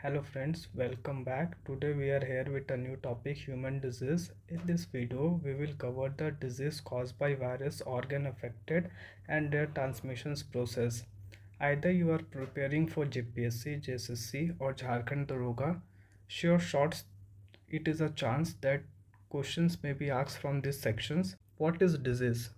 Hello friends, welcome back. Today we are here with a new topic, human disease. In this video, we will cover the disease caused by virus, organ affected and their transmissions process. Either you are preparing for Jpsc, Jssc or Jharkhand Daroga, sure shots it is a chance that questions may be asked from these sections. What is disease?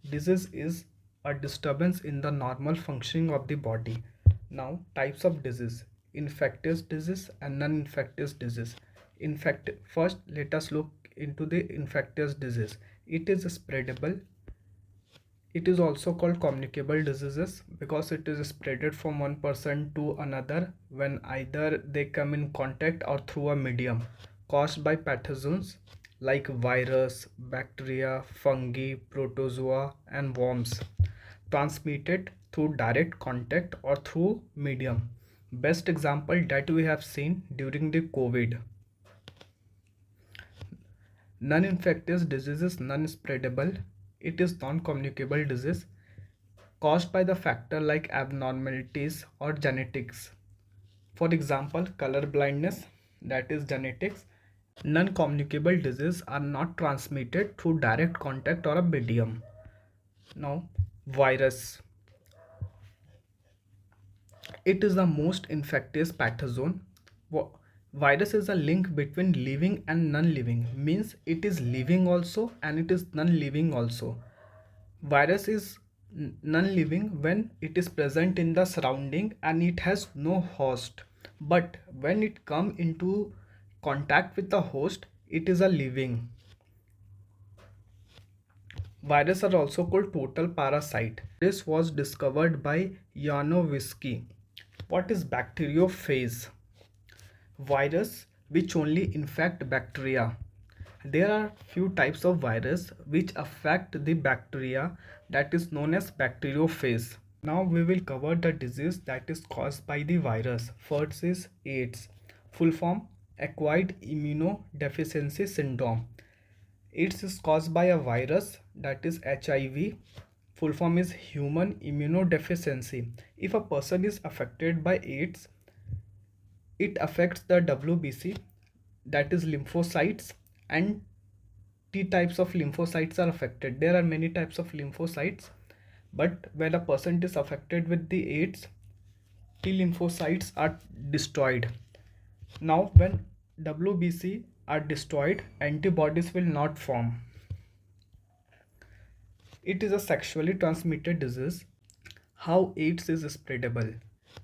Disease is a disturbance in the normal functioning of the body. Now, types of disease: infectious disease and non-infectious disease. First, let us look into the infectious disease. It is spreadable. It is also called communicable diseases because it is spreaded from one person to another when either they come in contact or through a medium, caused by pathogens like virus, bacteria, fungi, protozoa and worms, transmitted through direct contact or through medium. Best example that we have seen during the COVID. Non-infectious disease is non-spreadable. It is non-communicable disease caused by the factor like abnormalities or genetics. For example, color blindness, that is genetics. Non-communicable diseases are not transmitted through direct contact or a medium. Now, virus. It is the most infectious pathogen. Virus is a link between living and non-living, means it is living also and it is non-living also. Virus is non-living when it is present in the surrounding and it has no host, but when it comes into contact with the host, it is a living. Viruses are also called total parasite. This was discovered by Jpsc. What is bacteriophage? Virus which only infect bacteria. There are few types of virus which affect the bacteria, that is known as bacteriophage. Now we will cover the disease that is caused by the virus. First is AIDS. Full form: acquired immunodeficiency syndrome. AIDS is caused by a virus, that is HIV. Full form is human immunodeficiency. If a person is affected by AIDS, it affects the WBC, that is lymphocytes, and T types of lymphocytes are affected. There are many types of lymphocytes, but when a person is affected with the AIDS, T lymphocytes are destroyed. Now when WBC are destroyed, antibodies will not form. It is a sexually transmitted disease. How AIDS is spreadable?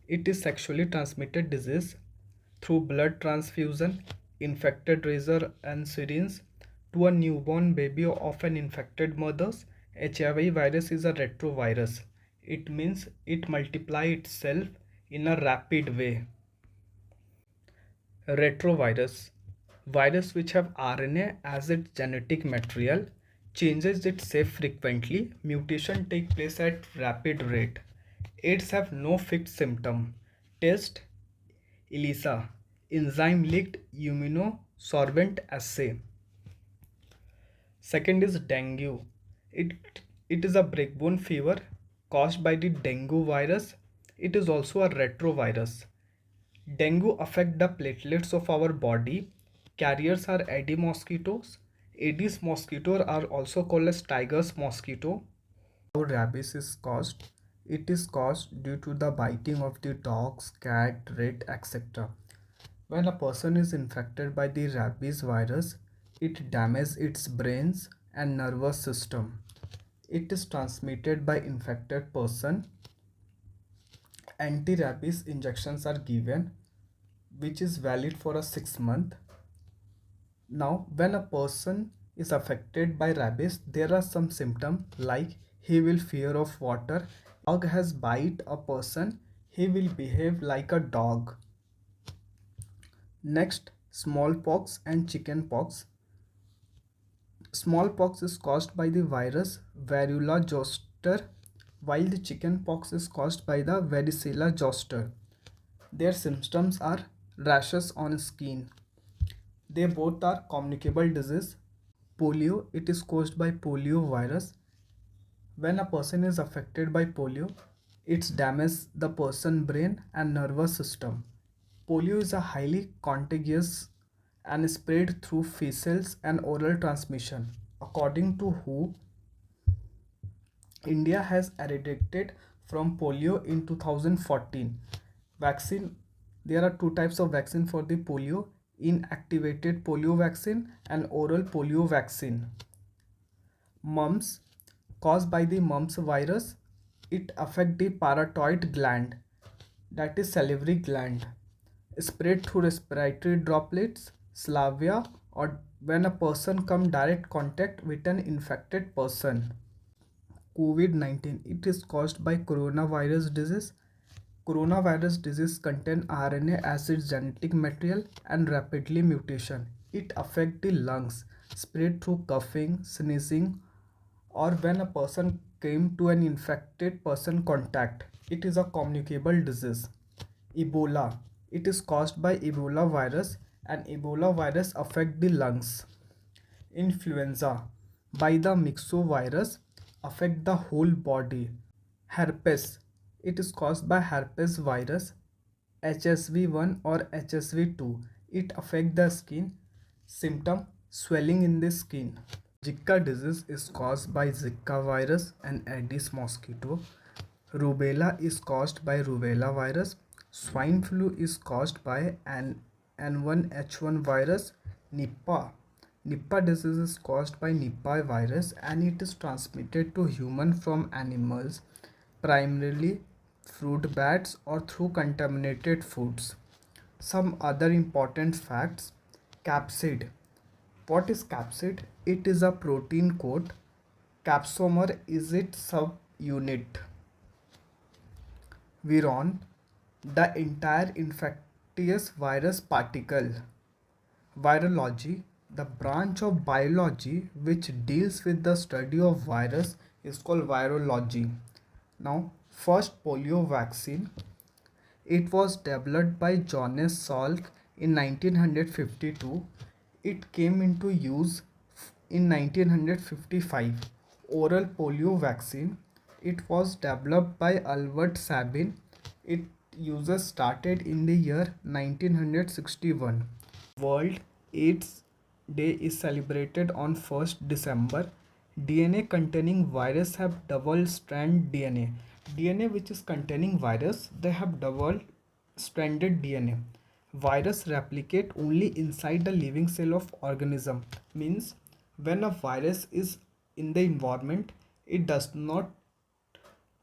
It is sexually transmitted disease through blood transfusion, infected razor and syringe to a newborn baby of an infected mother. HIV virus is a retrovirus. It means it multiplies itself in a rapid way. Retrovirus. Virus which have RNA as its genetic material, changes its shape frequently, mutation take place at rapid rate. AIDS have no fixed symptom. Test: ELISA, enzyme linked immunosorbent assay. Second is dengue. It is a breakbone fever caused by the dengue virus. It is also a retrovirus. Dengue affect the platelets of our body. Carriers are Aedes mosquitoes. Aedes mosquitoes are also called as tiger's mosquito. How rabies is caused? It is caused due to the biting of the dogs, cat, rat, etc. When a person is infected by the rabies virus, it damages its brains and nervous system. It is transmitted by infected person. Anti-rabies injections are given, which is valid for a 6 month. Now, when a person is affected by rabies, there are some symptoms like he will fear of water. Dog has bite a person, he will behave like a dog. Next, smallpox and chickenpox. Smallpox is caused by the virus variola zoster, while the chickenpox is caused by the varicella zoster. Their symptoms are rashes on skin. They both are communicable disease. Polio, it is caused by polio virus. When a person is affected by polio, it damages the person's brain and nervous system. Polio is a highly contagious and spread through feces and oral transmission. According to WHO, India has eradicated from polio in 2014. Vaccine, there are two types of vaccine for the polio: inactivated polio vaccine and oral polio vaccine. Mumps, caused by the mumps virus, it affect the parotoid gland, that is salivary gland, spread through respiratory droplets, saliva, or when a person come direct contact with an infected person. COVID-19, it is caused by coronavirus disease. Coronavirus disease contain RNA acid genetic material and rapidly mutation. It affect the lungs, spread through coughing, sneezing, or when a person came to an infected person contact. It is a communicable disease. Ebola, it is caused by Ebola virus, and Ebola virus affect the lungs. Influenza, by the myxovirus, affect the whole body. Herpes, it is caused by herpes virus, HSV1 or HSV2. It affect the skin. Symptom, swelling in the skin. Zika disease is caused by Zika virus and Aedes mosquito. Rubella is caused by rubella virus. Swine flu is caused by an N1H1 virus. Nipah. Nipah disease is caused by Nipah virus and it is transmitted to human from animals, primarily fruit bats or through contaminated foods. Some other important facts. Capsid. What is capsid? It is a protein coat. Capsomer is its subunit. Viron, the entire infectious virus particle. Virology, the branch of biology which deals with the study of virus, is called virology. Now, first polio vaccine. It was developed by Johannes Salk in 1952. It came into use in 1955. Oral polio vaccine. It was developed by Albert Sabin. Its uses started in the year 1961. World AIDS Day is celebrated on 1st December. DNA containing virus have double strand DNA. DNA which is containing virus, they have double stranded DNA. Virus replicate only inside the living cell of organism. Means when a virus is in the environment, it does not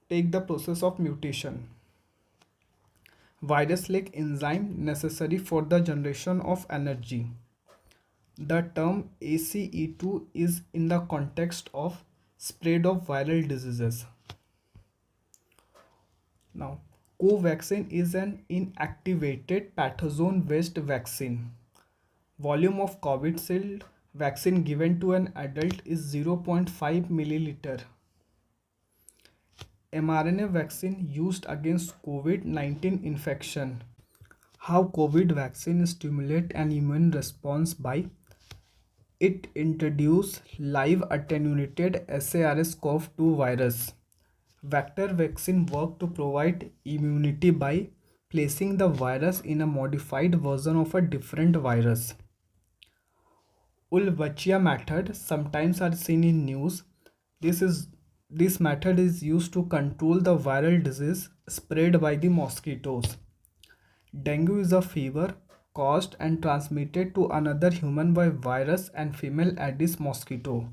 take the process of mutation. Virus like enzyme necessary for the generation of energy. The term ACE2 is in the context of spread of viral diseases. Now, Covaxin is an inactivated pathogen-based vaccine. Volume of COVID vaccine given to an adult is 0.5 milliliter. mRNA vaccine used against COVID-19 infection. How COVID vaccine stimulate an immune response by it introduce live attenuated SARS-CoV-2 virus. Vector vaccine work to provide immunity by placing the virus in a modified version of a different virus. Ulvachia method sometimes are seen in news. This method is used to control the viral disease spread by the mosquitoes. Dengue is a fever caused and transmitted to another human by virus and female Aedes mosquito.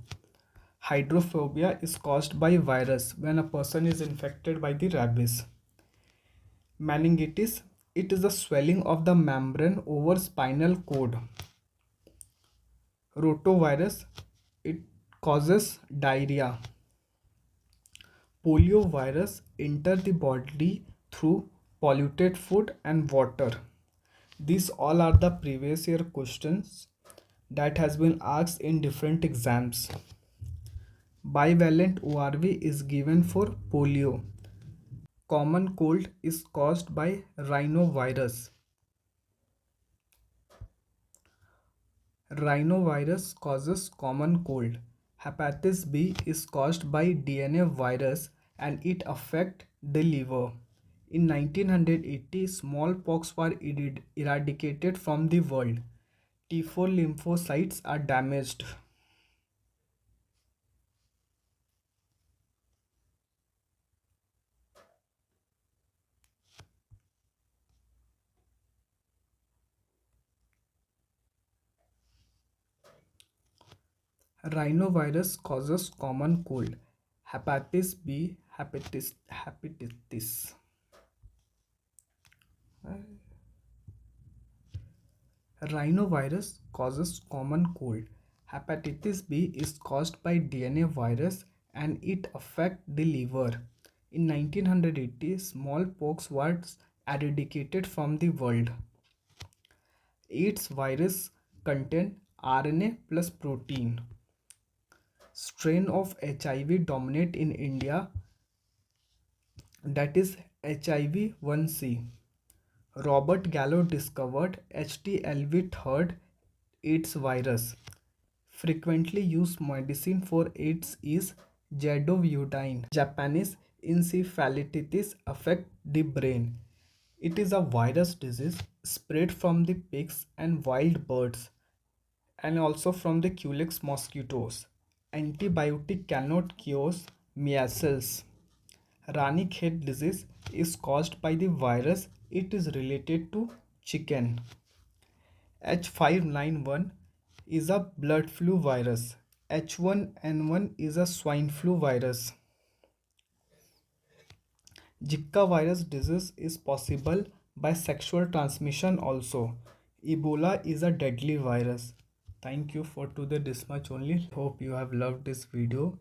Hydrophobia is caused by virus when a person is infected by the rabies. Meningitis, it is a swelling of the membrane over spinal cord. Rotavirus, it causes diarrhea. Polio virus enter the body through polluted food and water. These all are the previous year questions that has been asked in different exams. Bivalent ORV is given for polio. Common cold is caused by rhinovirus. Rhinovirus causes common cold. Hepatitis B is caused by DNA virus and it affects the liver. In 1980, smallpox were eradicated from the world. T4 lymphocytes are damaged. Rhinovirus causes common cold, hepatitis B, hepatitis. Rhinovirus causes common cold. Hepatitis B is caused by DNA virus and it affects the liver. In 1980, smallpox was eradicated from the world. AIDS virus contain RNA plus protein. Strain of HIV dominate in India, that is HIV-1C. Robert Gallo discovered HTLV-3 AIDS virus. Frequently used medicine for AIDS is jadovudine. Japanese encephalitis affect the brain. It is a virus disease spread from the pigs and wild birds and also from the Culex mosquitoes. Antibiotic cannot cure measles. Ranikhet disease is caused by the virus. It is related to chicken. H5N1 is a blood flu virus. H1N1 is a swine flu virus. Zika virus disease is possible by sexual transmission also. Ebola is a deadly virus. Thank you for today this much only. Hope you have loved this video.